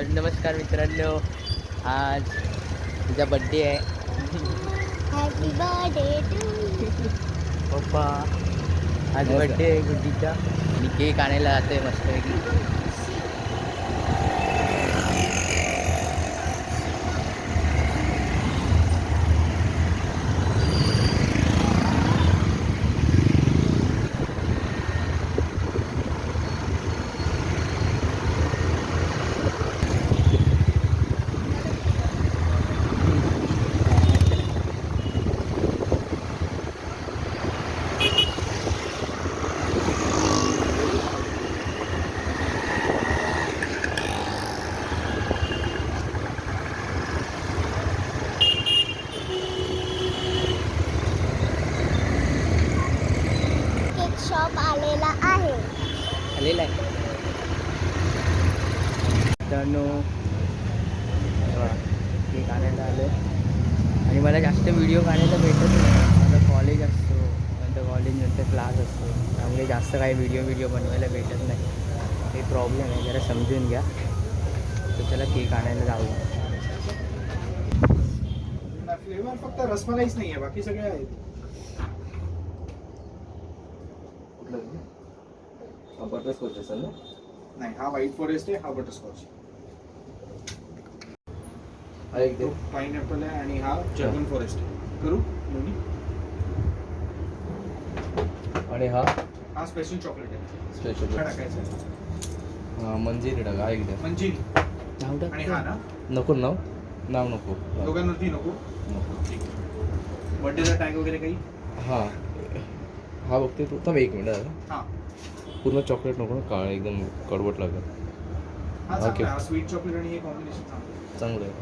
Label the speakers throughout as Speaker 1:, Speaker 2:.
Speaker 1: तर नमस्कार मित्रांनो, आज तुझा बड्डे आहे.
Speaker 2: हॅपी बर्थडे टू
Speaker 1: पप्पा आज बड्डे आहे गुड्डीचा आणि केक आणायला जातोय मस्तपैकी.
Speaker 2: केक शॉप आलेला आहे.
Speaker 1: आलेला आहे मित्रांनो, केक आणायला आलो आणि मला जास्त व्हिडिओ काढायला भेटत नाही. माझं कॉलेज असतो, नंतर कॉलेज नंतर क्लास असतो, त्यामुळे जास्त काही व्हिडिओ बनवायला भेटत नाही. काही प्रॉब्लेम आहे, जरा समजून घ्या. तर त्याला केक आणायला जाऊया.
Speaker 3: फ्लेवर फक्त रसमलाईच नाही आहे, बाकी सगळे आहेत.
Speaker 4: बटरस्कॉच असेल ना?
Speaker 3: नाही, हा व्हाईट फॉरेस्ट आहे, हा बटरस्कॉच.
Speaker 4: एक
Speaker 3: पाइनएप्पल आहे आणि हा जर्मन फॉरेस्ट आहे. करू दोन्ही.
Speaker 4: आणि
Speaker 3: हा स्पेशल चॉकलेट आहे.
Speaker 4: स्पेशल
Speaker 3: हा टाकायचा आहे.
Speaker 4: मंजिरी टाका एकदा.
Speaker 3: मंजिरी.
Speaker 1: नाव टाक.
Speaker 3: आणि हा ना
Speaker 4: नको नाव नको.
Speaker 3: दोघांवरती नको. ठीक आहे. बर्थडेचा टॅग वगैरे काही.
Speaker 4: हा बघते तू. थांब एक मिनिट.
Speaker 3: हा
Speaker 4: पूर्ण चॉकलेट नको ना, काळ एकदम कडवट लागेल.
Speaker 3: हा
Speaker 4: ओके.
Speaker 3: चांगला. स्वीट चॉकलेट आणि हे कॉम्बिनेशन
Speaker 4: चांगलं आहे.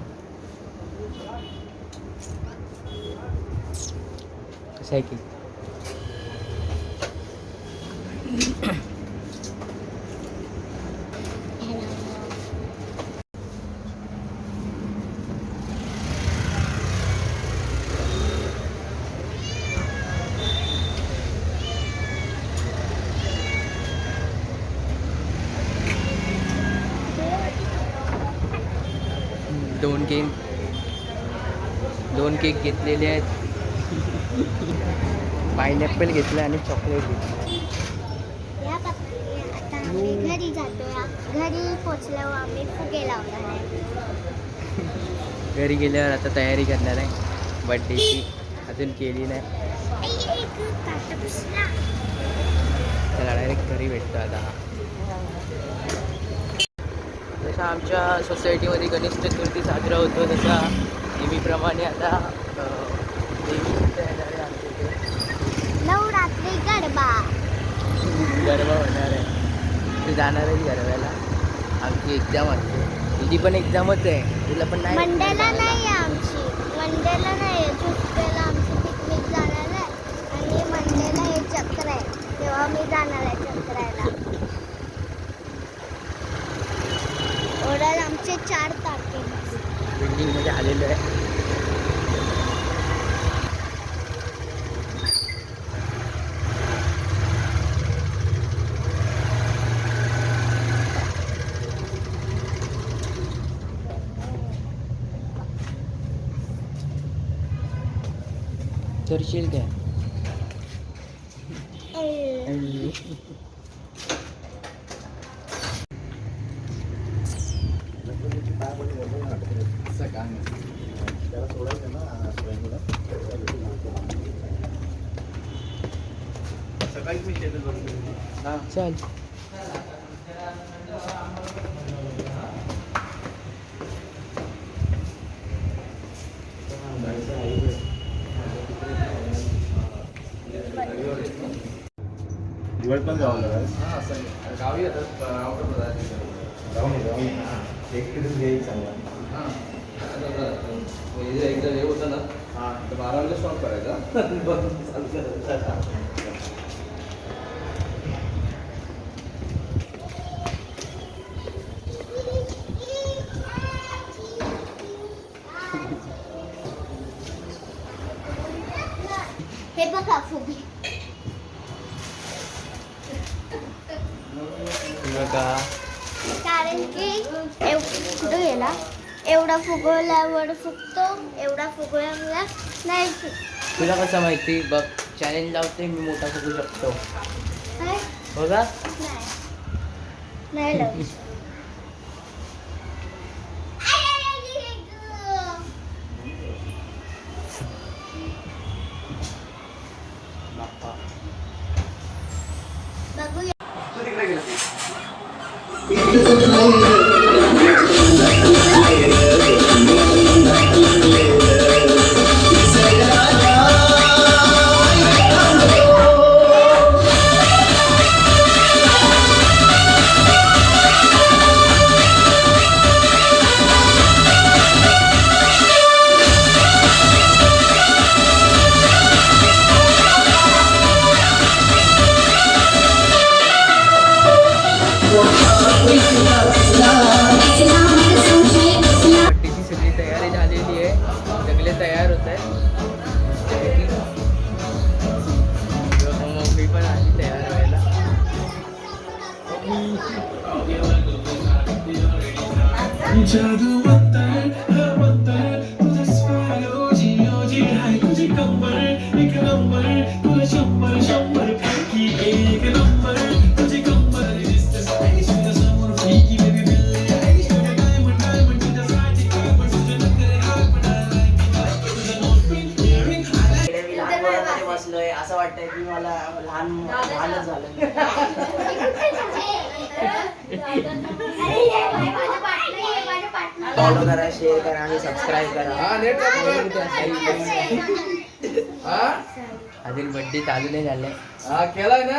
Speaker 1: कसं आहे केक? दोन केक घेतलेले आहेत. पाइनएप्पल घेतलं आणि चॉकलेट घेतलं.
Speaker 2: या आता आम्ही घरी जातोय. घरी पोचल्यावर आम्ही फुगे लावणार आहे.
Speaker 1: घरी गेल्यावर आता तयारी करणार आहे बड्डेची, अजून केली नाही. त्याला डायरेक्ट घरी भेटतो आता. जसं आमच्या सोसायटीमध्ये गणेश चतुर्थी साजरा होतो, तसा नेहमीप्रमाणे आता देवी सुद्धा येणार आहे आमच्या इथे.
Speaker 2: नवरात्री गरबा.
Speaker 1: गरबा होणार आहे. ते जाणार आहे गरब्याला. आमची एक्झाम असते. तुझी पण एक्झामच आहे, तुला पण नाही.
Speaker 2: मंडेला नाही आहे आमची. मंडेला नाही आहे. ट्युसडेला आमची पिकनिक जाणार आहे आणि मंडेला हे चक्र आहे, तेव्हा मी जाणार आहे चक्रायला. ओरल आमचे 4 तारखेला.
Speaker 1: बिल्डिंगमध्ये आलेलो आहे. करशील काय?
Speaker 3: सकाळीच मी शेतात बसलो.
Speaker 1: हां चल.
Speaker 4: दिवाळी पण जावं लागेल.
Speaker 1: गावी येतात
Speaker 4: जाऊन एक किलो घ्यायचं चांगला.
Speaker 1: एकदा हे होतं ना,
Speaker 4: हां.
Speaker 1: तर 12 स्टॉप करायचा.
Speaker 2: हे बघा फुगे.
Speaker 1: बघा
Speaker 2: कारण की कुठं गेला? एवढा फुगवल्यावर फुगतो, एवढा फुगवल्यावर नाही
Speaker 1: तुला कसं माहिती बघ, चॅलेंज लावते मी मोठा फुगू शकतो
Speaker 2: काय?
Speaker 1: बघा.
Speaker 2: नाही लावू. बघूया.
Speaker 3: तू तिकडे गेला
Speaker 1: पट्टीची सगळी तयारी झालेली आहे, सगळे तयार होत आहेत. मम्मी पण आली तयार व्हायला.
Speaker 5: जादू मंतर तुझा स्वालो जिओ जी हाय तुझी कंबर एक नंबर तुला 100 पैकी एक नंबर तुझी कंबर दिसते स्टाईलिश तुझ्या समोर फ्रीकी बेबी बिल्ली आईश तुझ्या डायमंड तुझ्यासाठी पण तुझ्या नखरे हात पडायला तुझा नोट पिन इयरिंग
Speaker 6: मी लहान वयामध्ये बसलोय असं वाटतंय की मला लहानच झालं. फॉलो करा, शेअर करा आणि सबस्क्राईब करा.
Speaker 1: अजून बड्डे चालू नाही झालाय.
Speaker 3: केलाय ना.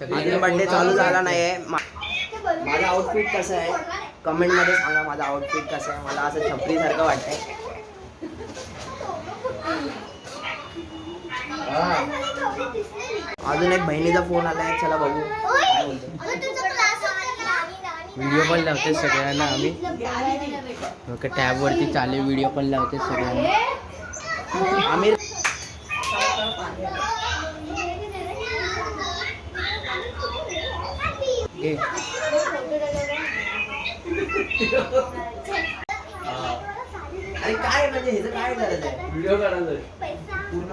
Speaker 6: अजून बर्थडे चालू झाला नाहीये. माझा आउटफिट कसं आहे कमेंट मध्ये सांगा. माझा आउटफिट कसं आहे, मला असं छपरी सारखं वाटतंय. अजून एक बहिणीचा फोन आलाय, चला बघू काय बोलतो.
Speaker 1: व्हिडिओ पण लावते सगळ्यांना आम्ही. टॅबवरती चालू व्हिडिओ पण लावते सगळ्यांना.
Speaker 6: आमिर
Speaker 1: ए,
Speaker 6: अरे काय म्हणजे ह्याचं काय गरज आहे
Speaker 3: व्हिडिओ काढायला
Speaker 6: पूर्ण.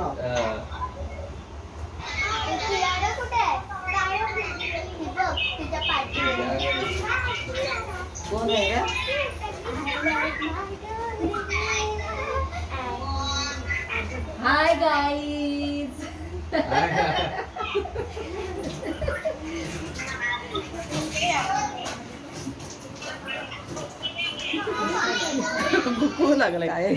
Speaker 6: कोण आहे रे?
Speaker 7: Hi guys.
Speaker 1: भुकू लागलं काय.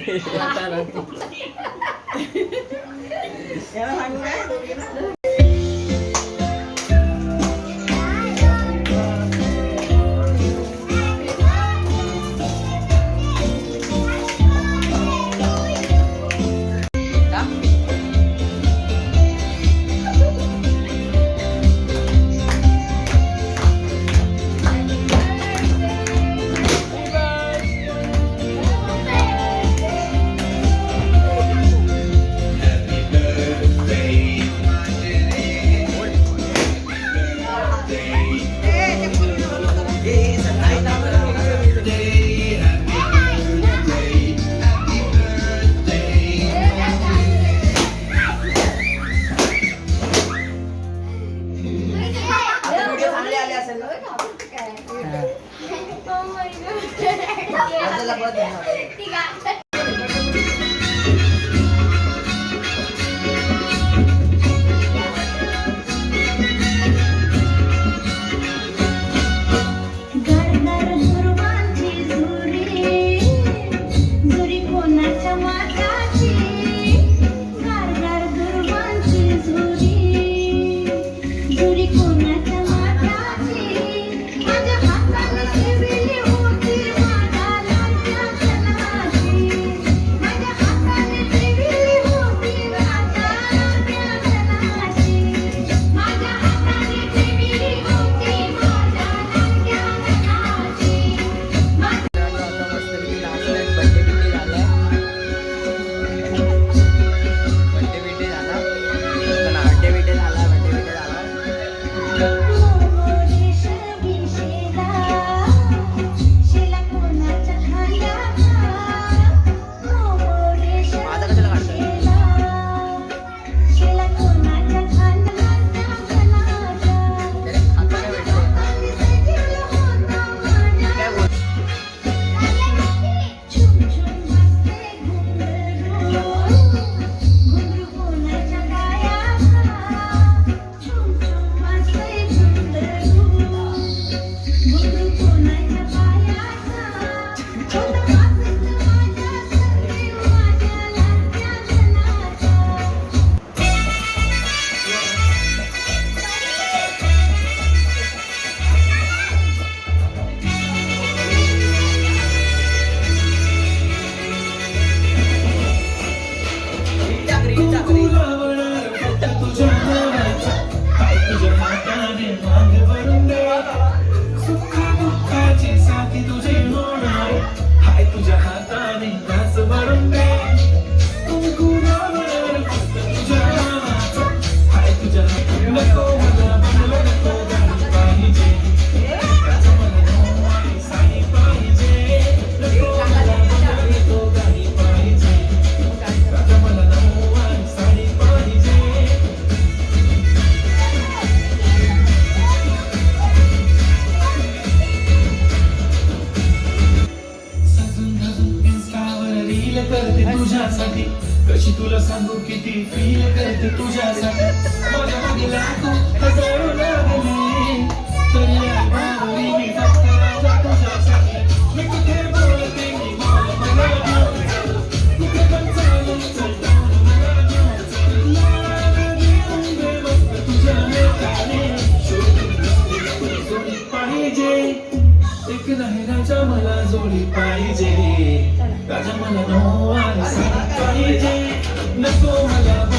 Speaker 7: माझ्या हाताने ठेवली होती माझ्या लाडक्या सणाची.
Speaker 5: करते तुझ्यासाठी कशी तुला सांगू किती फील करते तुझ्यासाठी माझ्या मागे लाखो हजारो लागले तरी आभारी मी फक्त माझ्या तुझ्यासाठी मी कुठे बोलते मी मला घेऊन चल कुठे पण चालून चल मला घेऊन चल मला घेऊन दे मस्त तुझ्या हाताने शोधून बसले तुला जोडी पाहिजे एक नाही राजा मला जोडी पाहिजे राजा मला नो पाहिजे नको मला